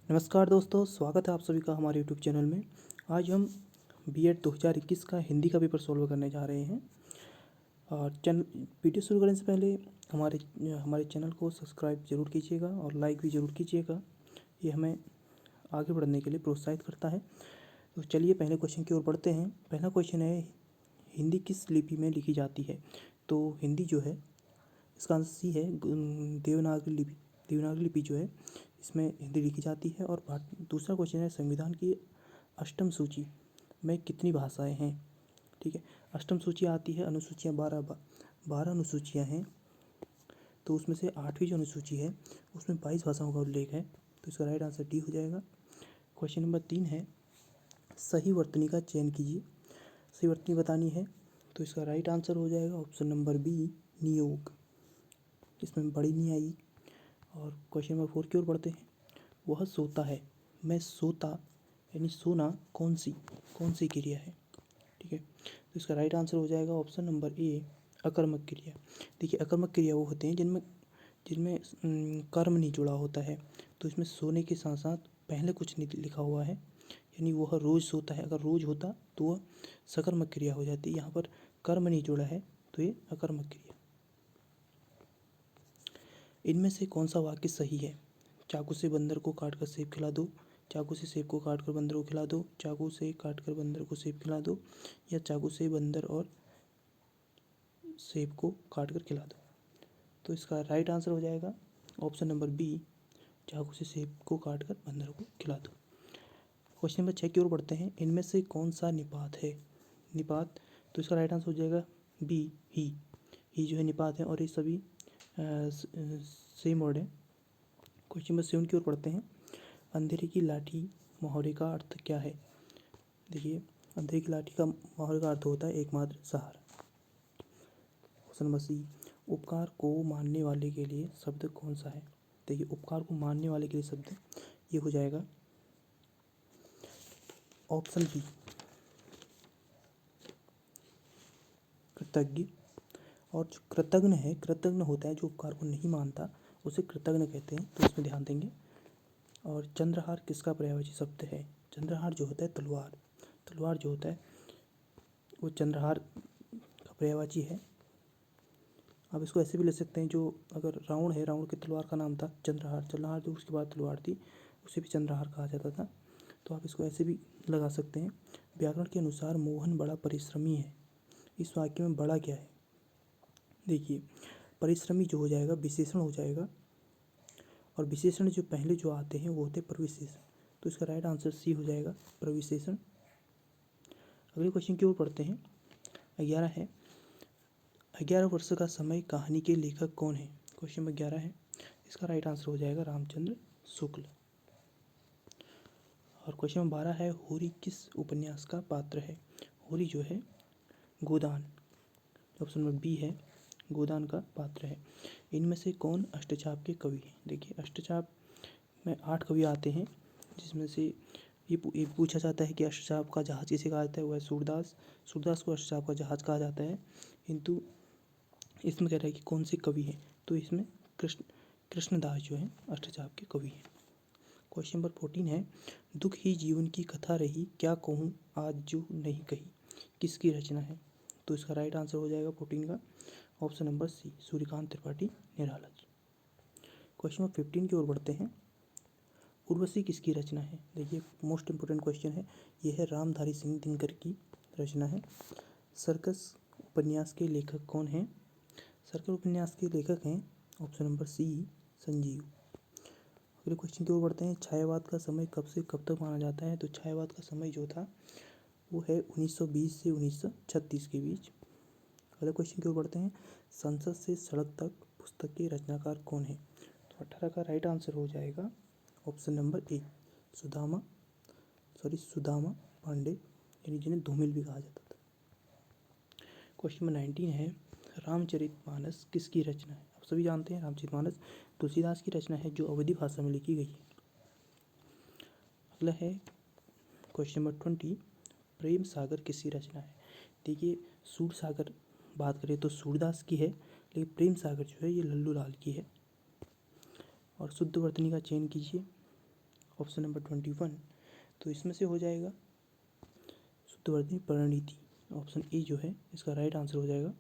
नमस्कार दोस्तों, स्वागत है आप सभी का हमारे यूट्यूब चैनल में। आज हम बीएड 2021 का हिंदी का पेपर सॉल्व करने जा रहे हैं। और वीडियो शुरू करने से पहले हमारे हमारे चैनल को सब्सक्राइब जरूर कीजिएगा और लाइक भी ज़रूर कीजिएगा। ये हमें आगे बढ़ने के लिए प्रोत्साहित करता है। तो चलिए पहले क्वेश्चन की ओर बढ़ते हैं। पहला क्वेश्चन है, हिंदी किस लिपि में लिखी जाती है? तो हिंदी जो है, इसका आंसर सी है, देवनागरी लिपि। देवनागरी लिपि जो है इसमें हिंदी लिखी जाती है। और दूसरा क्वेश्चन है, संविधान की अष्टम सूची में कितनी भाषाएं हैं? ठीक है, अष्टम सूची आती है, अनुसूचियाँ 12 अनुसूचियाँ हैं। तो उसमें से 8वीं जो अनुसूची है उसमें 22 भाषाओं का उल्लेख है। तो इसका राइट आंसर डी हो जाएगा। क्वेश्चन नंबर 3 है, सही वर्तनी का चयन कीजिए। सही वर्तनी बतानी है, तो इसका राइट आंसर हो जाएगा ऑप्शन नंबर बी, नियोग। इसमें बड़ी नहीं आएगी। और क्वेश्चन नंबर 4 की ओर बढ़ते हैं। वह सोता है, मैं सोता, यानी सोना कौन सी क्रिया है? ठीक है, तो इसका राइट आंसर हो जाएगा ऑप्शन नंबर ए, अकर्मक क्रिया। देखिए, अकर्मक क्रिया वो होते हैं जिनमें जिनमें कर्म नहीं जुड़ा होता है। तो इसमें सोने के साथ साथ पहले कुछ नहीं लिखा हुआ है, यानी वह रोज़ सोता है। अगर रोज़ होता तो वह सकर्मक क्रिया हो जाती। यहाँ पर कर्म नहीं जुड़ा है तो ये अकर्मक क्रिया। इनमें से कौन सा वाक्य सही है? चाकू से बंदर को काट कर सेब खिला दो, चाकू से सेब को काट कर बंदर को खिला दो, चाकू से काट कर बंदर को सेब खिला दो, या चाकू से बंदर और सेब को काट कर खिला दो। तो इसका राइट आंसर हो जाएगा ऑप्शन नंबर बी, चाकू से सेब को काट कर बंदर को खिला दो। क्वेश्चन नंबर 6 की ओर बढ़ते हैं। इनमें से कौन सा निपात है? निपात, तो इसका राइट आंसर हो जाएगा बी, ही जो है निपात है। और ये सभी सेम वर्ड है। क्वेश्चन नंबर 7 की ओर पढ़ते हैं। अंधेरे की लाठी मुहावरे का अर्थ क्या है? देखिए, अंधेरे की लाठी का मुहावरे का अर्थ होता है एकमात्र सहारा। क्वेश्चन नंबर सी, उपकार को मानने वाले के लिए शब्द कौन सा है? देखिए, उपकार को मानने वाले के लिए शब्द ये हो जाएगा ऑप्शन बी, कृतज्ञ। और जो कृतज्ञ है, कृतज्ञ होता है जो उपकार को नहीं मानता, उसे कृतज्ञ कहते हैं। तो इसमें ध्यान देंगे। और चंद्रहार किसका पर्यायवाची शब्द है? चंद्रहार जो होता है तलवार। तलवार जो होता है वो चंद्रहार का पर्यायवाची है। आप इसको ऐसे भी ले सकते हैं, जो अगर रावण है, रावण की तलवार का नाम था चंद्रहार। चंद्रहार जो उसके बाद तलवार थी, उसे भी चंद्रहार कहा जाता था। तो आप इसको ऐसे भी लगा सकते हैं। व्याकरण के अनुसार मोहन बड़ा परिश्रमी है। इस वाक्य में बड़ा क्या है? देखिए, परिश्रमी जो हो जाएगा विशेषण हो जाएगा। और विशेषण जो पहले जो आते हैं वो होते हैं प्रविशेषण। तो इसका राइट आंसर सी हो जाएगा, प्रविशेषण। अगले क्वेश्चन की ओर पढ़ते हैं। 11 है, 11 वर्ष का समय कहानी के लेखक कौन है? क्वेश्चन नंबर 11 है, इसका राइट आंसर हो जाएगा रामचंद्र शुक्ल। और क्वेश्चन नंबर 12 है, होरी किस उपन्यास का पात्र है? होरी जो है गोदान, ऑप्शन नंबर बी है, गोदान का पात्र है। इनमें से कौन अष्टचाप के कवि हैं? देखिए, अष्टचाप में 8 कवि आते हैं, जिसमें से ये पूछा जाता है कि अष्टचाप का जहाज किसे कहा जाता है? वह है सूरदास। सूरदास को अष्टचाप का जहाज कहा जाता है। किंतु इसमें कह रहा है कि कौन से कवि हैं, तो इसमें कृष्णदास जो है अष्टचाप के कवि हैं। क्वेश्चन नंबर 14 है, दुख ही जीवन की कथा रही, क्या कहूँ आज जो नहीं कही, किसकी रचना है? तो इसका राइट आंसर हो जाएगा 14 का option number C, Suryakant Tripathi Nirala ji. Question number 15 की ओर बढ़ते हैं। उर्वशी किसकी रचना है? देखिए, मोस्ट इंपोर्टेंट क्वेश्चन है। यह है रामधारी सिंह दिनकर की रचना है। सर्कस उपन्यास के लेखक कौन हैं? सर्कस उपन्यास के लेखक हैं ऑप्शन नंबर सी, संजीव। अगले क्वेश्चन की ओर बढ़ते हैं। छायावाद का समय कब से कब तक माना जाता है? तो छायावाद का समय जो था वो है 1920 से 1936 के बीच। अगले क्वेश्चन की ओर बढ़ते हैं। संसद से सड़क तक पुस्तक के रचनाकार कौन है? तो 18 का राइट आंसर हो जाएगा option number A, Sudama Pande, यानी जिन्हें धूमिल भी कहा जाता था। क्वेश्चन नंबर 19 है, रामचरितमानस किसकी रचना है? आप सभी जानते हैं रामचरितमानस तुलसीदास की रचना है, जो अवधी भाषा में लिखी गई है। अगला है क्वेश्चन नंबर 20, प्रेम सागर किसकी रचना है? देखिए, सूर सागर बात करें तो सूरदास की है, लेकिन प्रेम सागर जो है ये लल्लू लाल की है। और शुद्ध वर्तनी का चयन कीजिए। Option number 21। तो इसमें से हो जाएगा शुद्धवर्तनी परिणीति, ऑप्शन ए जो है इसका राइट आंसर हो जाएगा।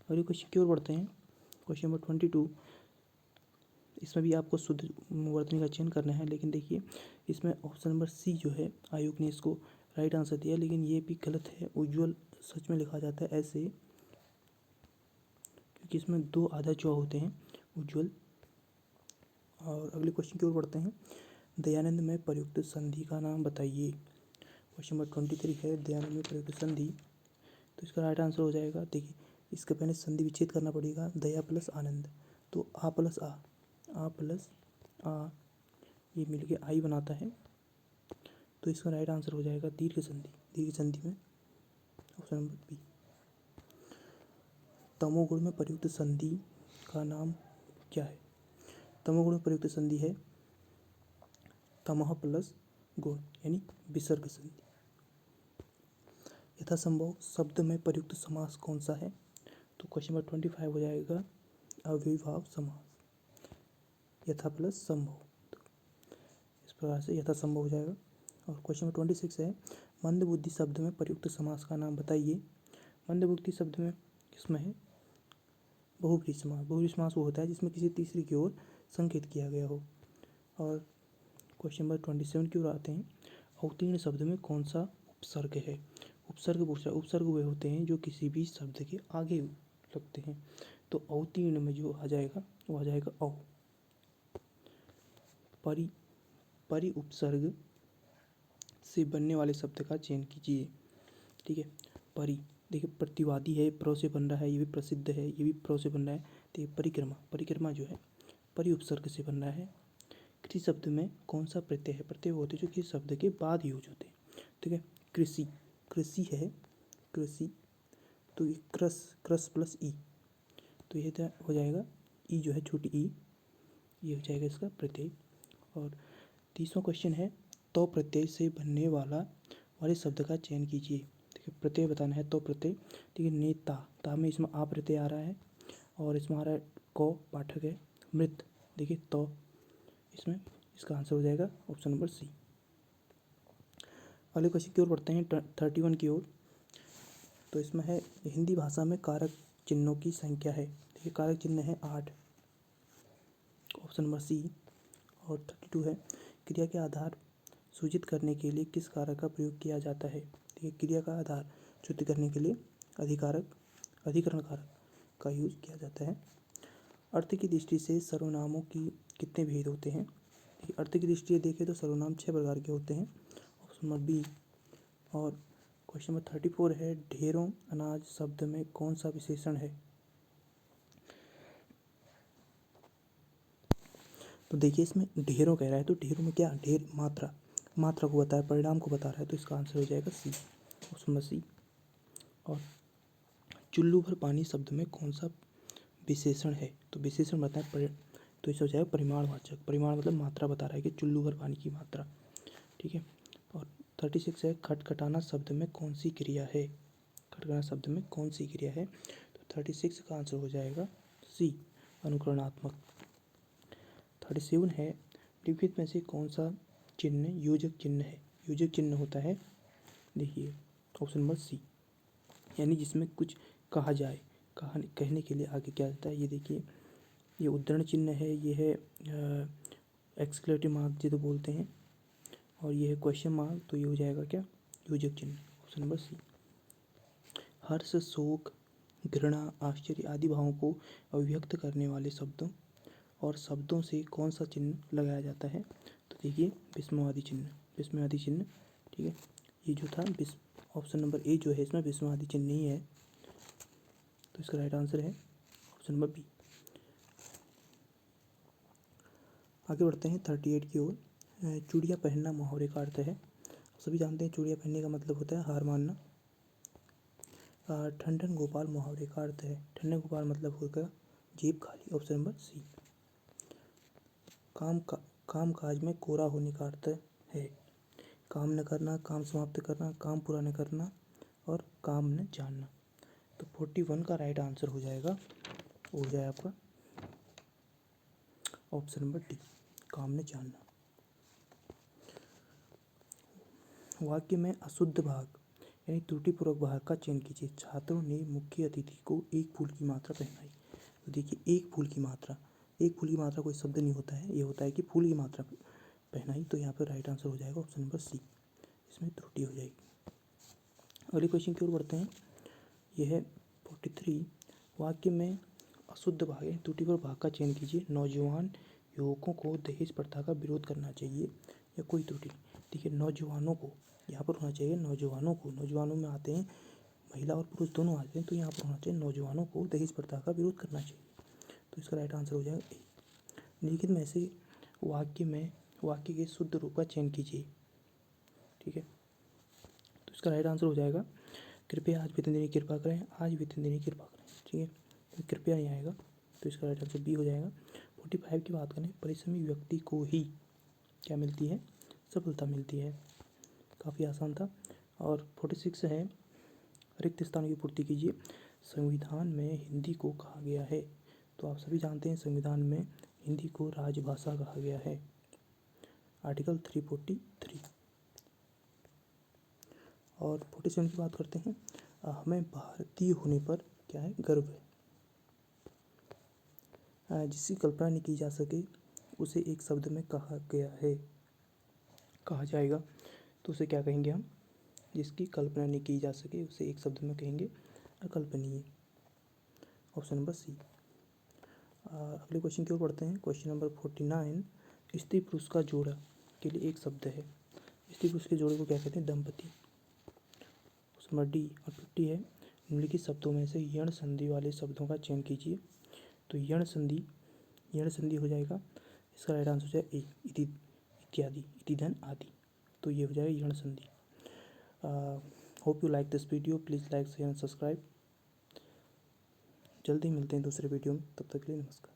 अगले क्वेश्चन की ओर बढ़ते हैं। Question number 22। इसमें भी आपको शुद्ध वर्तनी का चयन करना है, लेकिन देखिए इसमें ऑप्शन नंबर सी जो है आयोग ने इसको राइट आंसर दिया, लेकिन ये भी गलत है। उज्ज्वल सच में लिखा जाता है ऐसे, क्योंकि इसमें 2 आधा चौ होते हैं उज्ज्वल। और अगले क्वेश्चन की ओर बढ़ते हैं। दयानंद में प्रयुक्त संधि का नाम बताइए। क्वेश्चन नंबर 23 है दयानंद में प्रयुक्त संधि। तो इसका राइट आंसर हो जाएगा, देखिए इसका पहले संधि विच्छेद करना पड़ेगा। दया प्लस आनंद, तो आ प्लस आ ये मिलके आई बनाता है, तो इसका राइट आंसर हो जाएगा दीर्घ संधि। दीर्घ संधि में ऑप्शन नंबर बी। तमोगुण में प्रयुक्त संधि का नाम क्या है? तमोगुण में प्रयुक्त संधि है तमः प्लस गुण, यानी विसर्ग संधि। यथासंभव शब्द में प्रयुक्त समास कौन सा है? तो क्वेश्चन नंबर 25 हो जाएगा अव्ययीभाव समास, यथा प्लस संभव। तो इस प्रकार से यथासंभव हो जाएगा। और क्वेश्चन नंबर 26 है मंदबुद्धि शब्द में प्रयुक्त समास का नाम बताइए। मंदबुद्धि शब्द में किसमें है? बहुब्रीहि समास। बहुब्रीहि समास वो होता है जिसमें किसी तीसरे की ओर संकेत किया गया हो। और क्वेश्चन नंबर 27 की ओर आते हैं। अवतीर्ण शब्द में कौन सा उपसर्ग है? उपसर्ग पूछा। उपसर्ग वे होते हैं जो किसी भी शब्द के आगे लगते हैं। तो अवतीर्ण में जो आ जाएगा वो आ जाएगा अ। परि उपसर्ग से बनने वाले शब्द का चयन कीजिए। ठीक है, परि, देखिए प्रतिवादी है, प्र से बन रहा है, ये भी प्रसिद्ध है, ये भी प्र से बन रहा है। तो ये परिक्रमा, परिक्रमा जो है परि उपसर्ग से बन रहा है। किसी शब्द में कौन सा प्रत्यय है? प्रत्यय वो होते हैं जो किसी शब्द के बाद यूज होते हैं। ठीक है, कृषि, कृषि है, कृषि, तो ये क्रस प्लस ई, तो ये हो जाएगा ई जो है छोटी ई, ये हो जाएगा इसका प्रत्यय। और 30वां क्वेश्चन है तो प्रत्यय से बनने वाले शब्द का चयन कीजिए। देखिए प्रत्यय बताना है, तो प्रत्यय। ठीक है, नेता, ता में इसमें आ प्रत्यय आ रहा है, और इसमें आ रहा है को, पाठक है। मृत, देखिए तो इसमें इसका आंसर हो जाएगा ऑप्शन नंबर सी। अगले क्वेश्चन की ओर बढ़ते हैं 31 की ओर। तो इसमें है हिंदी भाषा में कारक चिन्हों की संख्या है। देखिए कारक चिन्ह है 8, ऑप्शन नंबर सी। और 32 है क्रिया के आधार सूचित करने के लिए किस कारक का प्रयोग किया जाता है? देखिए क्रिया का आधार सूचित करने के लिए अधिकरण कारक का यूज किया जाता है। अर्थ की दृष्टि से सर्वनामों की कितने भेद होते हैं? देखिए अर्थ की दृष्टि से देखें तो सर्वनाम 6 प्रकार के होते हैं, ऑप्शन नंबर बी। और क्वेश्चन नंबर 34 है ढेरों अनाज शब्द में कौन सा विशेषण है? तो देखिए इसमें ढेरों कह रहा है, तो ढेरों में क्या? ढेर मात्रा को बता रहा है, परिणाम को बता रहा है, तो इसका आंसर हो जाएगा सी, ऑप्शन नंबर सी। और चुल्लू भर पानी शब्द में कौन सा विशेषण है? तो विशेषण बताएं तो इससे हो जाएगा परिमाणवाचक। परिमाण मतलब मात्रा बता रहा है कि चुल्लू भर पानी की मात्रा। ठीक है, और 36 है खटखटाना शब्द में कौन सी क्रिया है? खटखटाना शब्द में कौन सी क्रिया है? तो 36 का आंसर हो जाएगा सी, अनुकरणात्मक। 37 है निम्नलिखित में से कौन सा चिन्ह योजक चिन्ह है? योजक चिन्ह होता है, देखिए ऑप्शन नंबर सी, यानी जिसमें कुछ कहा जाए, कहने के लिए आगे क्या जाता है। ये देखिए ये उद्धरण चिन्ह है, ये है एक्सक्लेमेटिव मार्क जिसे बोलते हैं, और ये है क्वेश्चन मार्क, तो ये हो जाएगा क्या? योजक चिन्ह, ऑप्शन नंबर सी। हर्ष, शोक, घृणा, आश्चर्य आदि भावों को अभिव्यक्त करने वाले शब्दों और शब्दों से कौन सा चिन्ह लगाया जाता है? तो देखिए विस्मयादि चिन्ह, विस्मयादि चिन्ह। ठीक है, ये जो था ऑप्शन नंबर ए जो है इसमें विस्मयादि चिन्ह नहीं है, तो इसका राइट आंसर है ऑप्शन नंबर बी। आगे बढ़ते हैं 38 की ओर। चूड़ियाँ पहनना मुहावरे का अर्थ है। सभी जानते हैं चूड़ियाँ पहनने का मतलब होता है हार मानना। ठंडन गोपाल मुहावरे का अर्थ है। ठंडन गोपाल मतलब होगा जेब खाली, ऑप्शन नंबर सी। काम काज में कोरा होने का अर्थ है काम न करना, काम समाप्त करना, काम पूरा न करना और काम न जानना। तो 41 का राइट आंसर हो जाएगा, वो हो जाए आपका ऑप्शन नंबर डी, काम ने जानना। वाक्य में अशुद्ध भाग यानी त्रुटिपूर्वक भाग का चयन कीजिए। छात्रों ने मुख्य अतिथि को एक फूल की मात्रा पहनाई। तो देखिए एक फूल की मात्रा कोई शब्द नहीं होता है, ये होता है कि फूल की मात्रा पहनाई। तो यहाँ पर राइट आंसर हो जाएगा ऑप्शन नंबर सी, इसमें त्रुटि हो जाएगी। अगले क्वेश्चन की ओर बढ़ते हैं। यह है 43। वाक्य में अशुद्ध भाग यानी त्रुटिपूर्वक भाग का चयन कीजिए। नौजवान युवकों को दहेज प्रथा का विरोध करना चाहिए या कोई त्रुटि। ठीक है, नौजवानों को यहाँ पर होना चाहिए, नौजवानों में आते हैं महिला और पुरुष दोनों आते हैं, तो यहाँ पर होना चाहिए नौजवानों को दहेज प्रथा का विरोध करना चाहिए। तो इसका राइट आंसर हो जाएगा ए। निम्नलिखित में से वाक्य के शुद्ध रूप का चयन कीजिए। ठीक है, तो इसका राइट आंसर हो जाएगा कृपया आज वेतन देने की कृपा करें, आज वेतन देने की कृपा करें। ठीक है, तो कृपया नहीं आएगा, तो इसका राइट आंसर बी हो जाएगा। 45 की बात करें, परिश्रमी व्यक्ति को ही क्या मिलती है, सफलता मिलती है। काफ़ी आसान था। और 46 है, रिक्त स्थानों की पूर्ति कीजिए। संविधान में हिंदी को कहा गया है। तो आप सभी जानते हैं संविधान में हिंदी को राजभाषा कहा गया है, आर्टिकल 343। और 47 की बात करते हैं। हमें भारतीय होने पर क्या है, गर्व है। जिसकी कल्पना नहीं की जा सके उसे एक शब्द में कहा गया है, कहा जाएगा, तो उसे क्या कहेंगे हम, जिसकी कल्पना नहीं की जा सके उसे एक शब्द में कहेंगे अकल्पनीय, ऑप्शन नंबर सी। अगले क्वेश्चन की ओर बढ़ते हैं। Question number 49। स्त्री पुरुष का जोड़ा के लिए एक शब्द है। स्त्री पुरुष के जोड़े को क्या कहते हैं, दंपति, ऑप्शन नंबर डी। और 50 है, निम्नलिखित शब्दों में से यण संधि वाले शब्दों का चयन कीजिए। तो यण संधि हो जाएगा, इसका राइट आंसर हो जाएगा ए, इत्यादि, इतिधन आदि। तो ये हो जाएगा यण संधि। Hope you like this video, please like share and subscribe. जल्दी मिलते हैं दूसरे वीडियो में, तब तक के लिए नमस्कार।